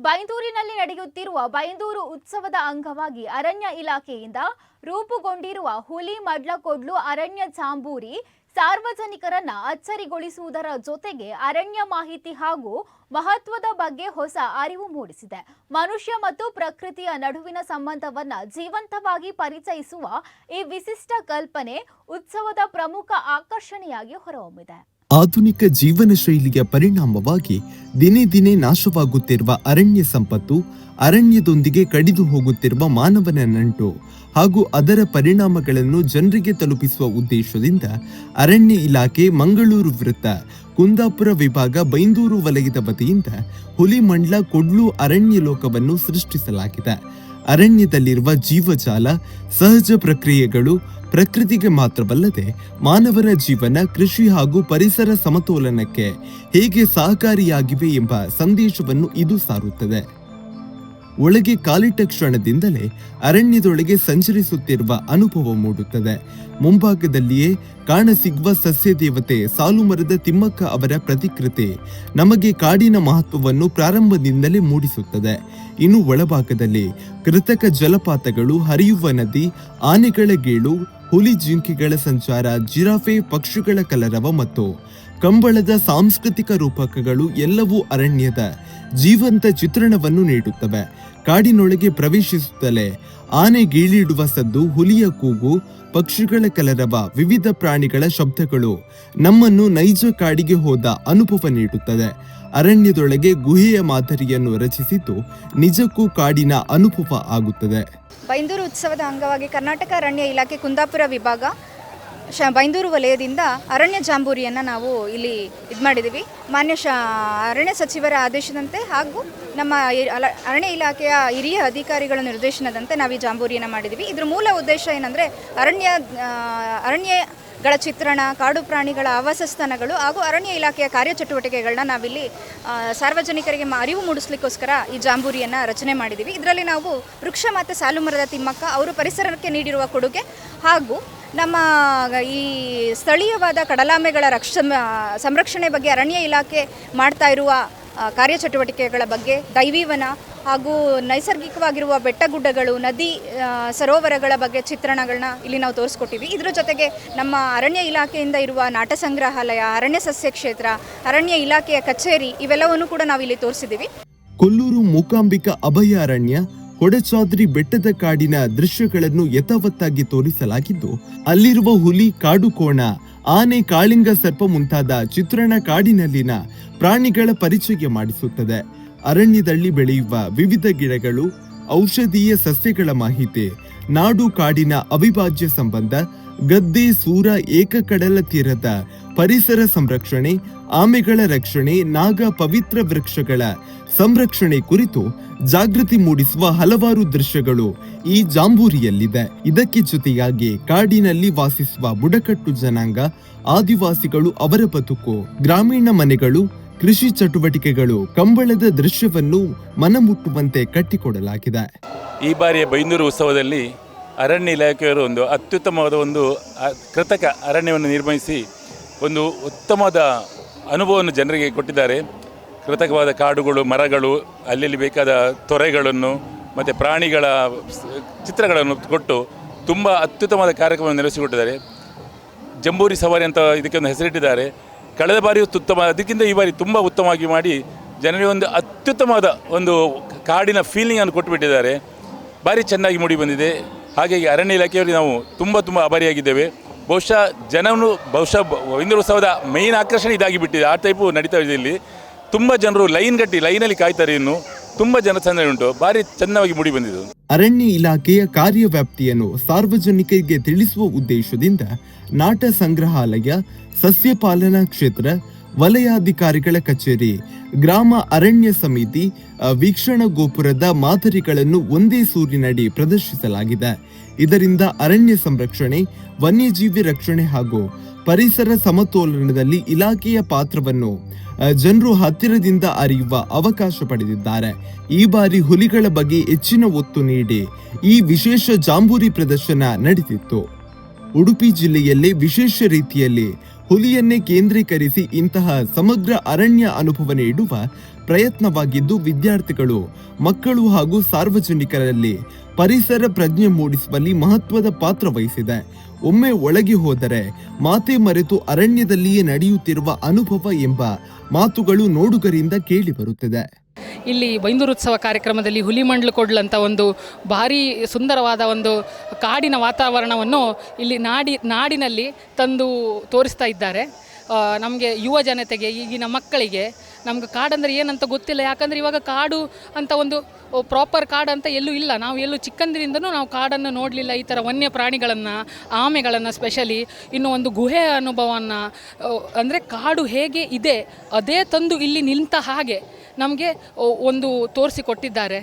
ಬೈಂದೂರಿನಲ್ಲಿ ನಡೆಯುತ್ತಿರುವ ಬೈಂದೂರು ಉತ್ಸವದ ಅಂಗವಾಗಿ ಅರಣ್ಯ ಇಲಾಖೆಯಿಂದ ರೂಪುಗೊಂಡಿರುವ ಹುಲಿ ಮಡ್ಲಕೊಡ್ಲು ಅರಣ್ಯ ಜಾಂಬೂರಿ ಸಾರ್ವಜನಿಕರನ್ನ ಅಚ್ಚರಿಗೊಳಿಸುವುದರ ಜೊತೆಗೆ ಅರಣ್ಯ ಮಾಹಿತಿ ಹಾಗೂ ಮಹತ್ವದ ಬಗ್ಗೆ ಹೊಸ ಅರಿವು ಮೂಡಿಸಿದೆ. ಮನುಷ್ಯ ಮತ್ತು ಪ್ರಕೃತಿಯ ನಡುವಿನ ಸಂಬಂಧವನ್ನ ಜೀವಂತವಾಗಿ ಪರಿಚಯಿಸುವ ಈ ವಿಶಿಷ್ಟ ಕಲ್ಪನೆ ಉತ್ಸವದ ಪ್ರಮುಖ ಆಕರ್ಷಣೆಯಾಗಿ ಹೊರಹೊಮ್ಮಿದೆ. ಆಧುನಿಕ ಜೀವನ ಶೈಲಿಯ ಪರಿಣಾಮವಾಗಿ ದಿನೇ ದಿನೇ ನಾಶವಾಗುತ್ತಿರುವ ಅರಣ್ಯ ಸಂಪತ್ತು, ಅರಣ್ಯದೊಂದಿಗೆ ಕಡಿದು ಹೋಗುತ್ತಿರುವ ಮಾನವನ ನಂಟು ಹಾಗೂ ಅದರ ಪರಿಣಾಮಗಳನ್ನು ಜನರಿಗೆ ತಲುಪಿಸುವ ಉದ್ದೇಶದಿಂದ ಅರಣ್ಯ ಇಲಾಖೆ ಮಂಗಳೂರು ವೃತ್ತ ಕುಂದಾಪುರ ವಿಭಾಗ ಬೈಂದೂರು ವಲಯದ ವತಿಯಿಂದ ಹುಲಿ ಮಂಡ್ಲ ಕೊಡ್ಲು ಅರಣ್ಯ ಲೋಕವನ್ನು ಸೃಷ್ಟಿಸಲಾಗಿದೆ. ಅರಣ್ಯದಲ್ಲಿರುವ ಜೀವಜಾಲ, ಸಹಜ ಪ್ರಕ್ರಿಯೆಗಳು ಪ್ರಕೃತಿಗೆ ಮಾತ್ರವಲ್ಲದೆ ಮಾನವರ ಜೀವನ, ಕೃಷಿ ಹಾಗೂ ಪರಿಸರ ಸಮತೋಲನಕ್ಕೆ ಹೇಗೆ ಸಹಕಾರಿಯಾಗಿವೆ ಎಂಬ ಸಂದೇಶವನ್ನು ಇದು ಸಾರುತ್ತದೆ. ಒಳಗೆ ಕಾಲಿಟ್ಟ ಕ್ಷಣದಿಂದಲೇ ಅರಣ್ಯದೊಳಗೆ ಸಂಚರಿಸುತ್ತಿರುವ ಅನುಭವ ಮೂಡುತ್ತದೆ. ಮುಂಭಾಗದಲ್ಲಿಯೇ ಕಾಣಸಿಗುವ ಸಸ್ಯ ದೇವತೆ ಸಾಲುಮರದ ತಿಮ್ಮಕ್ಕ ಅವರ ಪ್ರತಿಕೃತಿ ನಮಗೆ ಕಾಡಿನ ಮಹತ್ವವನ್ನು ಪ್ರಾರಂಭದಿಂದಲೇ ಮೂಡಿಸುತ್ತದೆ. ಇನ್ನು ಒಳಭಾಗದಲ್ಲಿ ಕೃತಕ ಜಲಪಾತಗಳು, ಹರಿಯುವ ನದಿ, ಆನೆಗಳ ಗೇಳು, ಹುಲಿ ಜಿಂಕೆಗಳ ಸಂಚಾರ, ಜಿರಾಫೆ ಪಕ್ಷಿಗಳ ಕಲರವ ಮತ್ತು ಕಂಬಳದ ಸಾಂಸ್ಕೃತಿಕ ರೂಪಕಗಳು ಎಲ್ಲವೂ ಅರಣ್ಯದ ಜೀವಂತ ಚಿತ್ರಣವನ್ನು ನೀಡುತ್ತವೆ. ಕಾಡಿನೊಳಗೆ ಪ್ರವೇಶಿಸುತ್ತಲೇ ಆನೆ ಗೀಳಿಡುವ ಸದ್ದು, ಹುಲಿಯ ಕೂಗು, ಪಕ್ಷಿಗಳ ಕಲರವ, ವಿವಿಧ ಪ್ರಾಣಿಗಳ ಶಬ್ದಗಳು ನಮ್ಮನ್ನು ನೈಜ ಕಾಡಿಗೆ ಹೋದ ಅನುಭವ ನೀಡುತ್ತದೆ. ಅರಣ್ಯದೊಳಗೆ ಗುಹೆಯ ಮಾದರಿಯನ್ನು ರಚಿಸಿದ್ದು ನಿಜಕ್ಕೂ ಕಾಡಿನ ಅನುಭವ ಆಗುತ್ತದೆ. ಬೈಂದೂರು ಉತ್ಸವದ ಅಂಗವಾಗಿ ಕರ್ನಾಟಕ ಅರಣ್ಯ ಇಲಾಖೆ ಕುಂದಾಪುರ ವಿಭಾಗ ಬೈಂದೂರು ವಲಯದಿಂದ ಅರಣ್ಯ ಜಾಂಬೂರಿಯನ್ನು ನಾವು ಇಲ್ಲಿ ಮಾಡಿದ್ದೀವಿ. ಮಾನ್ಯ ಅರಣ್ಯ ಸಚಿವರ ಆದೇಶದಂತೆ ಹಾಗೂ ನಮ್ಮ ಅರಣ್ಯ ಇಲಾಖೆಯ ಹಿರಿಯ ಅಧಿಕಾರಿಗಳ ನಿರ್ದೇಶನದಂತೆ ನಾವು ಈ ಜಾಂಬೂರಿಯನ್ನು ಮಾಡಿದ್ದೀವಿ. ಇದರ ಮೂಲ ಉದ್ದೇಶ ಏನಂದರೆ ಅರಣ್ಯಗಳ ಚಿತ್ರಣ, ಕಾಡು ಪ್ರಾಣಿಗಳ ಆವಾಸ ಸ್ಥಾನಗಳು ಹಾಗೂ ಅರಣ್ಯ ಇಲಾಖೆಯ ಕಾರ್ಯಚಟುವಟಿಕೆಗಳನ್ನ ನಾವಿಲ್ಲಿ ಸಾರ್ವಜನಿಕರಿಗೆ ಅರಿವು ಮೂಡಿಸ್ಲಿಕ್ಕೋಸ್ಕರ ಈ ಜಾಂಬೂರಿಯನ್ನು ರಚನೆ ಮಾಡಿದ್ದೀವಿ. ಇದರಲ್ಲಿ ನಾವು ವೃಕ್ಷ ಮಾತೆ ಸಾಲುಮರದ ತಿಮ್ಮಕ್ಕ ಅವರು ಪರಿಸರಕ್ಕೆ ನೀಡಿರುವ ಕೊಡುಗೆ ಹಾಗೂ ನಮ್ಮ ಈ ಸ್ಥಳೀಯವಾದ ಕಡಲಾಮೆಗಳ ಸಂರಕ್ಷಣೆ ಬಗ್ಗೆ ಅರಣ್ಯ ಇಲಾಖೆ ಮಾಡ್ತಾ ಇರುವ ಕಾರ್ಯಚಟುವಟಿಕೆಗಳ ಬಗ್ಗೆ, ದೈವಿವನ ಹಾಗೂ ನೈಸರ್ಗಿಕವಾಗಿರುವ ಬೆಟ್ಟಗುಡ್ಡಗಳು, ನದಿ ಸರೋವರಗಳ ಬಗ್ಗೆ ಚಿತ್ರಣಗಳನ್ನ ಇಲ್ಲಿ ನಾವು ತೋರಿಸ್ಕೊಟ್ಟಿವಿ. ಇದರ ಜೊತೆಗೆ ನಮ್ಮ ಅರಣ್ಯ ಇಲಾಖೆಯಿಂದ ಇರುವ ನಾಟ ಸಂಗ್ರಹಾಲಯ, ಅರಣ್ಯ ಸಸ್ಯ ಕ್ಷೇತ್ರ, ಅರಣ್ಯ ಇಲಾಖೆಯ ಕಚೇರಿ ಇವೆಲ್ಲವನ್ನು ಕೂಡ ನಾವು ಇಲ್ಲಿ ತೋರಿಸಿದ್ದೀವಿ. ಕೊಲ್ಲೂರು ಮೂಕಾಂಬಿಕಾ ಅಭಯಾರಣ್ಯ ಕೊಡಚಾದ್ರಿ ಬೆಟ್ಟದ ಕಾಡಿನ ದೃಶ್ಯಗಳನ್ನು ಯಥಾವತ್ತಾಗಿ ತೋರಿಸಲಾಗಿದ್ದು, ಅಲ್ಲಿರುವ ಹುಲಿ, ಕಾಡು ಕೋಣ, ಆನೆ, ಕಾಳಿಂಗ ಸರ್ಪ ಮುಂತಾದ ಚಿತ್ರಣ ಕಾಡಿನಲ್ಲಿನ ಪ್ರಾಣಿಗಳ ಪರಿಚಯ ಮಾಡಿಸುತ್ತದೆ. ಅರಣ್ಯದಲ್ಲಿ ಬೆಳೆಯುವ ವಿವಿಧ ಗಿಡಗಳು, ಔಷಧೀಯ ಸಸ್ಯಗಳ ಮಾಹಿತಿ, ನಾಡು ಕಾಡಿನ ಅವಿಭಾಜ್ಯ ಸಂಬಂಧ, ಗದ್ದೆ, ಸೂರ, ಏಕಕಡಲ ತೀರದ ಪರಿಸರ ಸಂರಕ್ಷಣೆ, ಆಮೆಗಳ ರಕ್ಷಣೆ, ನಾಗ ಪವಿತ್ರ ವೃಕ್ಷಗಳ ಸಂರಕ್ಷಣೆ ಕುರಿತು ಜಾಗೃತಿ ಮೂಡಿಸುವ ಹಲವಾರು ದೃಶ್ಯಗಳು ಈ ಜಾಂಬೂರಿಯಲ್ಲಿದೆ. ಇದಕ್ಕೆ ಜೊತೆಯಾಗಿ ಕಾಡಿನಲ್ಲಿ ವಾಸಿಸುವ ಬುಡಕಟ್ಟು ಜನಾಂಗ, ಆದಿವಾಸಿಗಳು, ಅವರ ಬದುಕು, ಗ್ರಾಮೀಣ ಮನೆಗಳು, ಕೃಷಿ ಚಟುವಟಿಕೆಗಳು, ಕಂಬಳದ ದೃಶ್ಯವನ್ನು ಮನಮುಟ್ಟುವಂತೆ ಕಟ್ಟಿಕೊಡಲಾಗಿದೆ. ಈ ಬಾರಿಯ ಬೈಂದೂರು ಉತ್ಸವದಲ್ಲಿ ಅರಣ್ಯ ಇಲಾಖೆಯವರು ಒಂದು ಅತ್ಯುತ್ತಮವಾದ ಕೃತಕ ಅರಣ್ಯವನ್ನು ನಿರ್ಮಿಸಿ ಒಂದು ಉತ್ತಮವಾದ ಅನುಭವವನ್ನು ಜನರಿಗೆ ಕೊಟ್ಟಿದ್ದಾರೆ. ಕೃತಕವಾದ ಕಾಡುಗಳು, ಮರಗಳು, ಅಲ್ಲಿ ಬೇಕಾದ ತೊರೆಗಳನ್ನು ಮತ್ತು ಪ್ರಾಣಿಗಳ ಚಿತ್ರಗಳನ್ನು ಕೊಟ್ಟು ತುಂಬ ಅತ್ಯುತ್ತಮವಾದ ಕಾರ್ಯಕ್ರಮವನ್ನು ನಡೆಸಿಕೊಟ್ಟಿದ್ದಾರೆ. ಜಂಬೂರಿ ಸವಾರಿ ಅಂತ ಇದಕ್ಕೆ ಒಂದು ಹೆಸರಿಟ್ಟಿದ್ದಾರೆ. ಕಳೆದ ಬಾರಿ ಅದಕ್ಕಿಂತ ಈ ಬಾರಿ ತುಂಬ ಉತ್ತಮವಾಗಿ ಮಾಡಿ ಜನರಿಗೆ ಒಂದು ಅತ್ಯುತ್ತಮವಾದ ಕಾಡಿನ ಫೀಲಿಂಗನ್ನು ಕೊಟ್ಟುಬಿಟ್ಟಿದ್ದಾರೆ. ಭಾರಿ ಚೆನ್ನಾಗಿ ಮೂಡಿ ಬಂದಿದೆ. ಹಾಗಾಗಿ ಅರಣ್ಯ ಇಲಾಖೆಯವರಿಗೆ ನಾವು ತುಂಬ ಆಭಾರಿಯಾಗಿದ್ದೇವೆ. ಬಹುಶಃ ಬೈಂದೂರು ಉತ್ಸವದ ಮೇಯ್ನ್ ಆಕರ್ಷಣೆ ಇದಾಗಿಬಿಟ್ಟಿದೆ. ಆ ಟೈಪು ನಡೀತಾ ಇದೆ. ಇಲ್ಲಿ ತುಂಬ ಜನರು ಲೈನಲ್ಲಿ ಕಾಯ್ತಾರೆ. ಇನ್ನು ತುಂಬ ಜನಸಂದಣಿ ಉಂಟು. ಭಾರಿ ಚೆನ್ನಾಗಿ ಮೂಡಿ ಬಂದಿದೆ. ಅರಣ್ಯ ಇಲಾಖೆಯ ಕಾರ್ಯವ್ಯಾಪ್ತಿಯನ್ನು ಸಾರ್ವಜನಿಕರಿಗೆ ತಿಳಿಸುವ ಉದ್ದೇಶದಿಂದ ನಾಟ ಸಂಗ್ರಹಾಲಯ, ಸಸ್ಯ ಪಾಲನಾ ಕ್ಷೇತ್ರ, ವಲಯಾಧಿಕಾರಿಗಳ ಕಚೇರಿ, ಗ್ರಾಮ ಅರಣ್ಯ ಸಮಿತಿ, ವೀಕ್ಷಣಾ ಗೋಪುರದ ಮಾದರಿಗಳನ್ನು ಒಂದೇ ಸೂರಿನಡಿ ಪ್ರದರ್ಶಿಸಲಾಗಿದೆ. ಇದರಿಂದ ಅರಣ್ಯ ಸಂರಕ್ಷಣೆ, ವನ್ಯಜೀವಿ ರಕ್ಷಣೆ ಹಾಗೂ ಪರಿಸರ ಸಮತೋಲನದಲ್ಲಿ ಇಲಾಖೆಯ ಪಾತ್ರವನ್ನು ಜನರು ಹತ್ತಿರದಿಂದ ಅರಿಯುವ ಅವಕಾಶ ಪಡೆದಿದ್ದಾರೆ. ಈ ಬಾರಿ ಹುಲಿಗಳ ಬಗ್ಗೆ ಹೆಚ್ಚಿನ ಒತ್ತು ನೀಡಿ ಈ ವಿಶೇಷ ಜಾಂಬೂರಿ ಪ್ರದರ್ಶನ ನಡೆದಿತ್ತು. ಉಡುಪಿ ಜಿಲ್ಲೆಯಲ್ಲೇ ವಿಶೇಷ ರೀತಿಯಲ್ಲಿ ಹುಲಿಯನ್ನೇ ಕೇಂದ್ರೀಕರಿಸಿ ಇಂತಹ ಸಮಗ್ರ ಅರಣ್ಯ ಅನುಭವ ನೀಡುವ ಪ್ರಯತ್ನವಾಗಿದ್ದು ವಿದ್ಯಾರ್ಥಿಗಳು, ಮಕ್ಕಳು ಹಾಗೂ ಸಾರ್ವಜನಿಕರಲ್ಲಿ ಪರಿಸರ ಪ್ರಜ್ಞೆ ಮೂಡಿಸುವಲ್ಲಿ ಮಹತ್ವದ ಪಾತ್ರ ವಹಿಸಿದೆ. ಒಮ್ಮೆ ಒಳಗೆ ಹೋದರೆ ಮಾತೆ ಮರೆತು ಅರಣ್ಯದಲ್ಲಿಯೇ ನಡೆಯುತ್ತಿರುವ ಅನುಭವ ಎಂಬ ಮಾತುಗಳು ನೋಡುಗರಿಂದ ಕೇಳಿ ಬರುತ್ತಿದೆ. ಇಲ್ಲಿ ಬೈಂದೂರು ಉತ್ಸವ ಕಾರ್ಯಕ್ರಮದಲ್ಲಿ ಹುಲಿಮಂಡ್ಲುಕೊಡ್ಲು ಅಂತ ಒಂದು ಭಾರಿ ಸುಂದರವಾದ ಒಂದು ಕಾಡಿನ ವಾತಾವರಣವನ್ನು ಇಲ್ಲಿ ನಾಡಿನಲ್ಲಿ ತಂದು ತೋರಿಸ್ತಾ ಇದ್ದಾರೆ. ನಮಗೆ ಯುವ ಜನತೆಗೆ, ಈಗಿನ ಮಕ್ಕಳಿಗೆ ನಮ್ಗೆ ಕಾಡಂದರೆ ಏನಂತ ಗೊತ್ತಿಲ್ಲ. ಯಾಕಂದರೆ ಇವಾಗ ಕಾಡು ಅಂತ ಒಂದು ಪ್ರಾಪರ್ ಕಾಡು ಅಂತ ಎಲ್ಲೂ ಇಲ್ಲ. ನಾವು ಎಲ್ಲೂ ಚಿಕ್ಕಂದಿನಿಂದನೂ ನಾವು ಕಾಡನ್ನು ನೋಡಲಿಲ್ಲ. ಈ ಥರ ವನ್ಯ ಪ್ರಾಣಿಗಳನ್ನು, ಆಮೆಗಳನ್ನು ಸ್ಪೆಷಲಿ, ಇನ್ನು ಒಂದು ಗುಹೆ ಅನುಭವವನ್ನು, ಅಂದರೆ ಕಾಡು ಹೇಗೆ ಇದೆ ಅದೇ ತಂದು ಇಲ್ಲಿ ನಿಂತ ಹಾಗೆ ನಮಗೆ ಒಂದು ತೋರಿಸಿಕೊಟ್ಟಿದ್ದಾರೆ.